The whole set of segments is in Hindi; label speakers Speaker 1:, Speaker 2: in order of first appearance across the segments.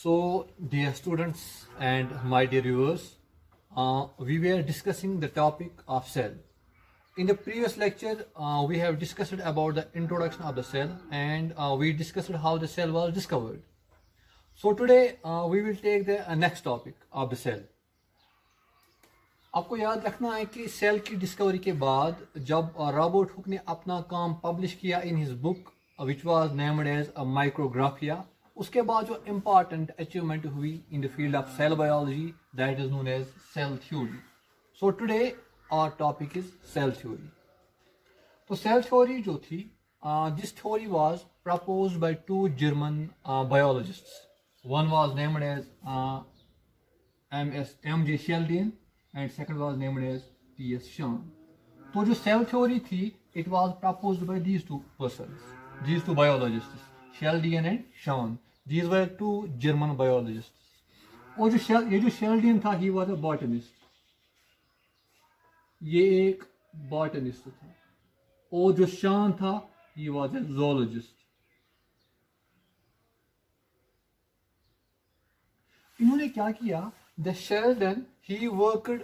Speaker 1: So, dear students and my dear viewers, we were discussing the topic of cell. In the previous lecture, we have discussed about the introduction of the cell and we discussed how the cell was discovered. So today we will take the next topic of the cell. आपको याद रखना है कि सेल की डिस्कवरी के बाद जब रॉबर्ट हुक ने अपना काम पब्लिश किया in his book which was named as Micrographia, उसके बाद जो इम्पॉर्टेंट अचीवमेंट हुई in the field of cell biology that is known as cell theory. So today our topic is cell theory. तो सेल थ्योरी जो थी, this theory was proposed by two German biologists. One was named as M.J. Sheldon and second was named as T.S. Shahn. तो जो सेल थ्योरी थी, it was proposed by these two persons, these two biologists, Sheldon and Shahn. These were two German biologists. और ये जो शेल्डियन था, he was a botanist. ये एक botanist था. और जो शान था, he was a zoologist. इन्होंने क्या किया? The Sheldon he worked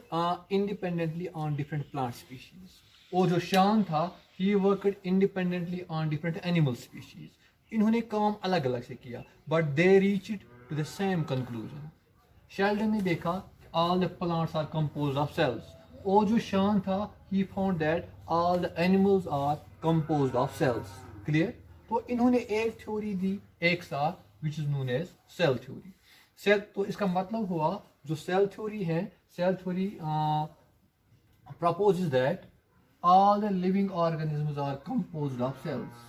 Speaker 1: independently on different plant species. और जो शान था, he worked independently on different animal species. इन्होंने काम अलग अलग से किया, but they reached to the same conclusion. Sheldon ने देखा all the plants are composed of cells. और जो शान था, he found that all the animals are composed of cells. Clear? तो इन्होंने एक थ्योरी दी एक साथ, which is known as cell theory. Cell, तो इसका मतलब हुआ जो सेल थ्योरी है, cell theory proposes that all the living organisms are composed of cells.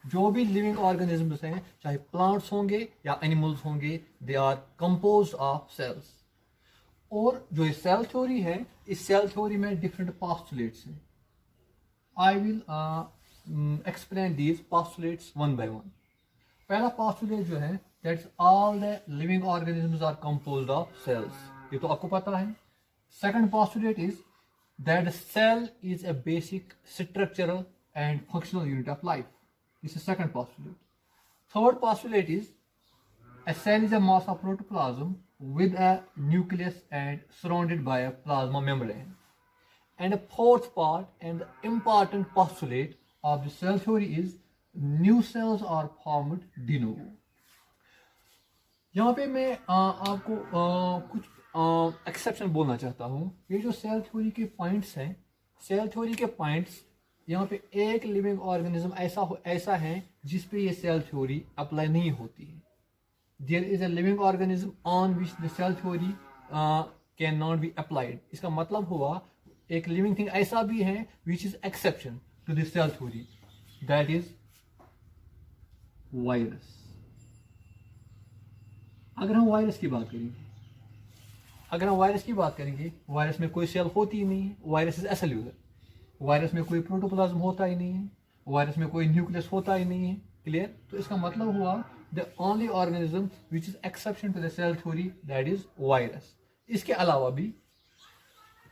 Speaker 1: जो भी लिविंग ऑर्गेनिजम्स हैं, चाहे प्लांट्स होंगे या एनिमल्स होंगे, they are composed of cells. और जो ये सेल थ्योरी है, इस सेल थ्योरी में डिफरेंट पोस्टुलेट्स हैं. I will explain these postulates one by one. पहला पोस्टुलेट जो है, that's all the living organisms are composed of cells. ये तो आपको पता है. Second postulate is that the cell is a basic structural and functional unit of life. This is second postulate. Third postulate is a cell is a mass of protoplasm with a nucleus and surrounded by a plasma membrane. And a fourth part and the important postulate of the cell theory is new cells are formed de novo. यहाँ पे मैं आपको कुछ एक्सेप्शन बोलना चाहता हूँ. ये जो सेल थ्योरी के पॉइंट्स हैं, सेल थ्योरी के पॉइंट्स, यहाँ पे एक लिविंग ऑर्गेनिज्म ऐसा है जिस पे ये सेल थ्योरी अप्लाई नहीं होती है. There is a living organism on which the cell theory can not be applied. इसका मतलब हुआ एक लिविंग थिंग ऐसा भी है which is exception to the cell theory, that is virus. अगर हम वायरस की बात करेंगे, वायरस में कोई सेल होती ही नहीं है. Virus is एसेल्यूलर. वायरस में कोई प्रोटोप्लाज्म होता ही नहीं है. वायरस में कोई न्यूक्लियस होता ही नहीं है. क्लियर? तो इसका मतलब हुआ the only organism which is exception to the cell theory, that is virus. इसके अलावा भी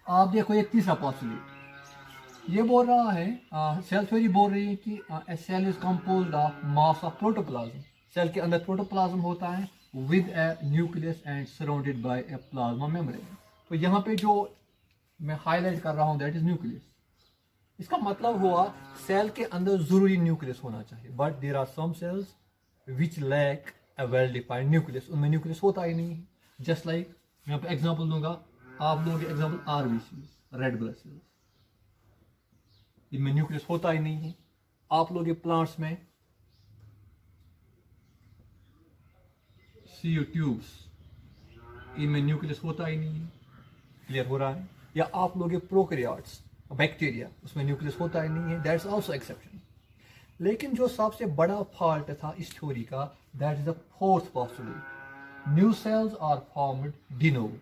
Speaker 1: आप देखो एक तीसरा पॉस्टुलेट ये बोल रहा है, सेल थ्योरी बोल रही है कि a cell is composed of mass of protoplasm. Cell के अंदर प्रोटोप्लाज्म होता है with a nucleus and surrounded by a plasma membrane. तो यहाँ पे जो मैं हाईलाइट कर रहा हूँ, दैट इज न्यूक्लियस. इसका मतलब हुआ सेल के अंदर जरूरी न्यूक्लियस होना चाहिए, but there are some cells which lack a well defined nucleus. उनमें न्यूक्लियस होता ही नहीं है. जस्ट लाइक मैं आपको एग्जांपल दूंगा. आप लोग example RBCs, red blood cells, इनमें न्यूक्लियस होता ही नहीं है. आप लोग प्लांट्स में CO ट्यूब्स, इनमें न्यूक्लियस होता ही नहीं है. क्लियर हो रहा है? या आप लोग प्रोकैरियोट्स, बैक्टीरिया, उसमें न्यूक्लियस होता ही नहीं है. That's also exception. लेकिन जो सबसे बड़ा फॉल्ट था इस थ्योरी का, that is the fourth postulate, new cells are formed de novo.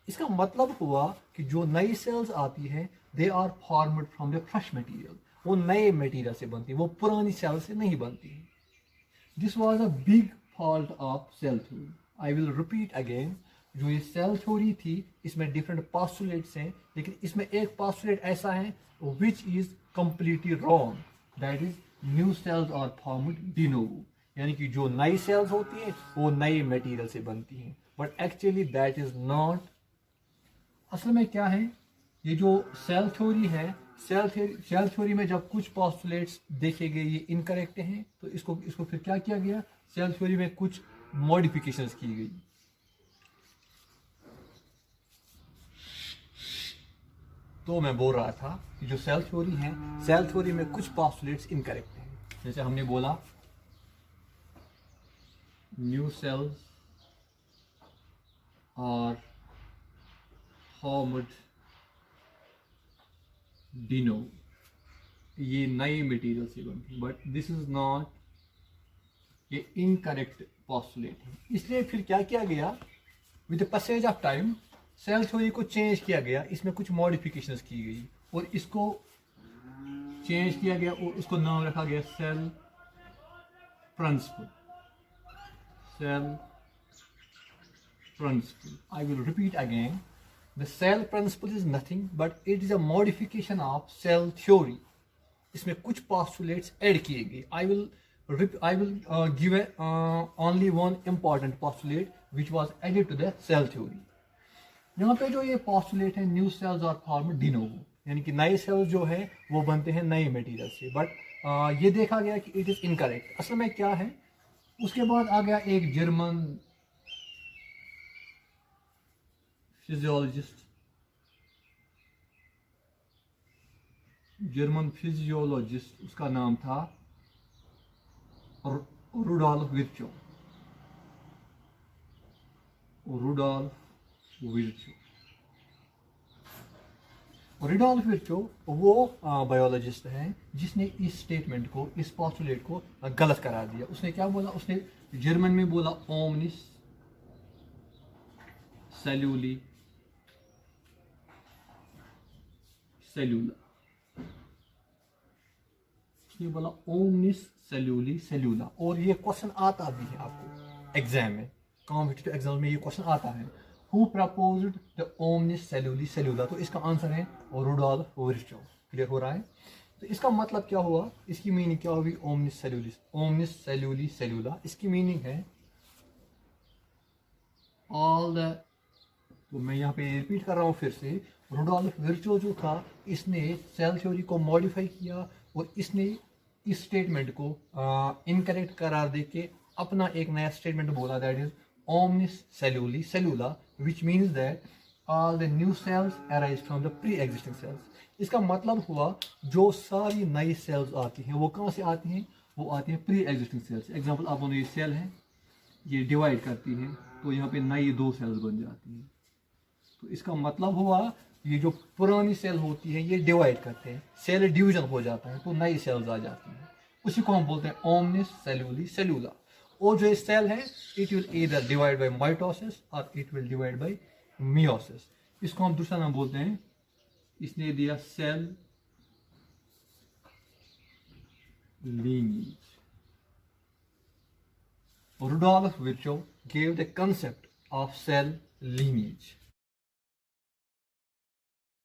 Speaker 1: इसका मतलब हुआ कि जो नई सेल्स आती हैं, they are formed from the fresh material. वो नए मटेरियल से बनती है, वो पुरानी सेल से नहीं बनती है. This was a big fault of cell theory. I will repeat again. जो ये सेल थ्योरी थी, इसमें डिफरेंट पोस्टुलेट्स हैं, लेकिन इसमें एक पोस्टुलेट ऐसा है which is completely wrong, that is new cells are formed de novo. यानी कि जो नई सेल्स होती हैं वो नए मटेरियल से बनती हैं, but actually that is not. असल में क्या है, ये जो सेल थ्योरी है, सेल थ्योरी में जब कुछ पोस्टुलेट्स देखे गए ये इनकरेक्ट हैं, तो इसको फिर क्या किया गया, सेल थ्योरी में कुछ मॉडिफिकेशंस की गई। तो मैं बोल रहा था कि जो सेल थ्योरी है, सेल थ्योरी में कुछ पोस्टुलेट्स इनकरेक्ट हैं। जैसे हमने बोला न्यू सेल्स और फॉर्मड डिनो, ये नए मटेरियल से बनती है, बट दिस इज नॉट, ये इनकरेक्ट पोस्टुलेट है। इसलिए फिर क्या किया गया, with the passage of time cell theory को चेंज किया गया, इसमें कुछ मॉडिफिकेशंस की गई और इसको चेंज किया गया और इसको नाम रखा गया cell principle. Cell principle, I will repeat again, the cell principle is nothing but it is a modification of cell theory. इसमें कुछ पोस्टुलेट्स ऐड किए गए। I will give only one important postulate which was added to the cell theory. यहाँ पे जो ये पोस्टुलेट है, न्यू सेल्स आर फॉर्म्ड डी नोवो, यानी कि नए सेल्स जो है वो बनते हैं नए मटेरियल से, बट ये देखा गया कि इट इज इनकरेक्ट। असल में क्या है, उसके बाद आ गया एक जर्मन फिजियोलॉजिस्ट, उसका नाम था रुडोल्फ विर्चो। रुडोल्फ विर्चो वो बायोलॉजिस्ट हैं जिसने इस स्टेटमेंट को, इस पोस्टुलेट को गलत करार दिया। उसने क्या बोला, उसने जर्मन में बोला ओमनिस सेल्यूली सेल्यूला, उसने बोला ओमनिस सेल्यूली सेल्यूला। और ये क्वेश्चन आता भी है आपको एग्जाम में, कॉम्पिटिटिव एग्जाम में ये क्वेश्चन आता है, हु प्रपोज्ड द ओमनिस सेल्यूली सेल्यूला। तो इसका आंसर है रुडोल्फ विर्चो। क्लियर हो रहा है? तो इसका मतलब क्या हुआ, इसकी मीनिंग क्या होगी, ओमनिस सेल्यूली सेल्यूला। इसकी मीनिंग है ऑल द, तो मैं यहाँ पे रिपीट कर रहा हूँ फिर से, रुडोल्फ विर्चो जो था इसने सेल थ्योरी को मॉडिफाई किया और इसने इस स्टेटमेंट को इनकरेक्ट करार देके अपना एक नया स्टेटमेंट बोला, दैट इज ओमनिस सेल्यूली सेल्यूला, which means that all the new cells arise from the pre existing cells. इसका मतलब हुआ जो सारी नई सेल्स आती हैं वो कहाँ से आती हैं, वो आती हैं प्री एग्जिस्टिंग सेल्स। एग्जाम्पल आप ये सेल है, ये डिवाइड करती है तो यहाँ पे नई 2 सेल्स बन जाती हैं। तो इसका मतलब हुआ ये जो पुरानी सेल होती है ये डिवाइड करते हैं, सेल डिवीजन हो जाता है तो नई सेल्स आ जाती हैं, उसी को हम बोलते हैं ओमनिस सेल्यूली सेल्यूला। और जो सेल है it will either divide by mitosis और it will divide by meiosis. इसको हम दूसरा नाम बोलते हैं, इसने दिया cell lineage. Rudolf Virchow gave the concept of cell lineage.